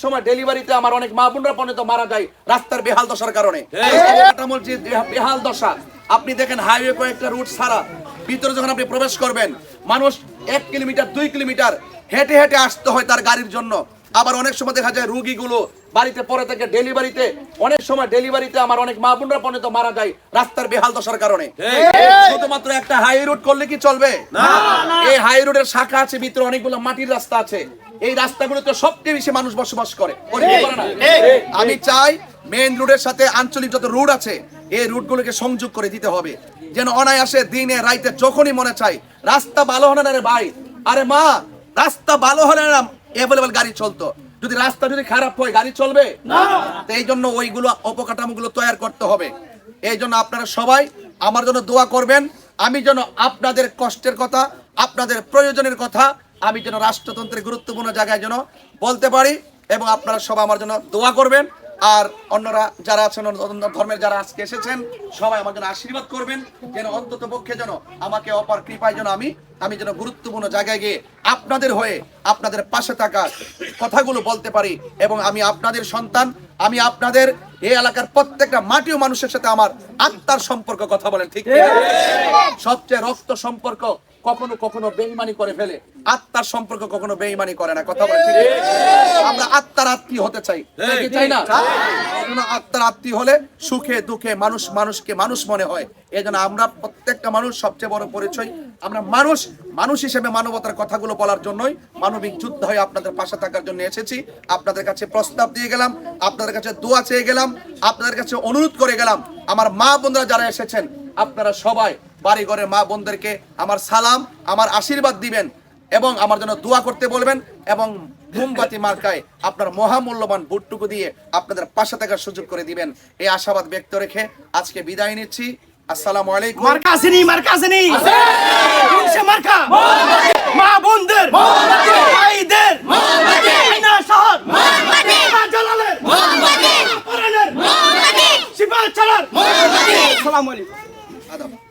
সময় ডেলিভারিতে আমার অনেক মা বোনরা পর্যন্ত মারা যায় রাস্তার বেহাল দশার কারণে। বেহাল দশা, আপনি দেখেন হাইওয়ে কয়েকটা রুট ছাড়া ভিতরে যখন আপনি প্রবেশ করবেন, মানুষ 1 কিলোমিটার 2 কিলোমিটার হেঁটে হেঁটে আসতে হয় তার গাড়ির জন্য। আবার অনেক সময় দেখা যায় রোগীগুলো বাড়িতে পড়ে থাকে ডেলিভারিতে, অনেক সময় ডেলিভারিতে আমার অনেক মা বোনরা পর্যন্ত মারা যায় রাস্তার বেহাল দশার কারণে। শুধুমাত্র একটা হাই রোড করলে কি চলবে? এই হাই রোডের শাখা আছে, ভিতরে অনেকগুলো মাটির রাস্তা আছে। এই রাস্তাগুলোতে সবচেয়ে বেশি মানুষ বসবাস করে। আমি চাই মেইন রোডের সাথে আঞ্চলিক যত রোড আছে এই রুটগুলোকে সংযোগ করে দিতে হবে, যেন অনায়াসে দিনে রাইতে যখনই মনে চাই। রাস্তা ভালো হলে না রে ভাই, আরে মা, রাস্তা ভালো হলে না অ্যাভেলেবল গাড়ি চলতো। যদি রাস্তা যদি খারাপ হয় গাড়ি চলবে না। এই জন্য ওইগুলো অপকাঠামোগুলো তৈরি করতে হবে। এই জন্য আপনারা সবাই আমার জন্য দোয়া করবেন, আমি যেন আপনাদের কষ্টের কথা, আপনাদের প্রয়োজনের কথা আমি যেন রাষ্ট্রতন্ত্রের গুরুত্বপূর্ণ জায়গায় যেন বলতে পারি, এবং আপনারা সবাই আমার জন্য দোয়া করবেন। আর অন্যরা যারা আছেন, অন্য ধর্মের যারা আজকে এসেছেন, সবাই আমার জন্য আশীর্বাদ করবেন, যেন অন্তত পক্ষে যেন আমাকে অপার কৃপায় যেন আমি যেন গুরুত্বপূর্ণ জায়গায় গিয়ে আপনাদের হয়ে আপনাদের পাশে থাকার কথাগুলো বলতে পারি। এবং আমি আপনাদের সন্তান, আমি আপনাদের এই এলাকার প্রত্যেকটা মাটি ও মানুষের সাথে আমার আত্মার সম্পর্ক, কথা বলেন ঠিক? সবচেয়ে রক্ত সম্পর্ক কখনো কখনো বেঈমানি করে ফেলে, আত্মার সম্পর্ক কখনো বেঈমানি করে না, কথা বলেন ঠিক? আমরা আত্মার আত্মীয় হতে চাই, চাই না? আত্মার আত্মীয় হলে সুখে দুঃখে মানুষ মানুষকে মানুষ মনে হয়। এই জন্য আমরা প্রত্যেকটা মানুষ, সবচেয়ে বড় পরিচয় আমরা মানুষ হিসেবে মানবতার কথাগুলো বলার জন্যই মানবিক যুদ্ধ হয়ে আপনাদের পাশে থাকার জন্য এসেছি। আপনাদের কাছে প্রস্তাব দিয়ে গেলাম, আপনাদের কাছে দোয়া চেয়ে গেলাম, আপনাদের কাছে অনুরোধ করে গেলাম। আমার মা বোনরা যারা এসেছেন, আপনারা সবাই বাড়ি ঘরের মা বোনদেরকে আমার সালাম, আমার আশীর্বাদ দিবেন এবং আমার জন্য দোয়া করতে বলবেন, এবং মোমবাতি মার্কায় আপনার মহামূল্যবান ভোটটুকু দিয়ে আপনাদের পাশে থাকার সুযোগ করে দিবেন, এই আশাবাদ ব্যক্ত রেখে আজকে বিদায় নিচ্ছি। আসসালামু আলাইকুম। মা বোনদের, ভাইদের, আসসালামু আলাইকুম।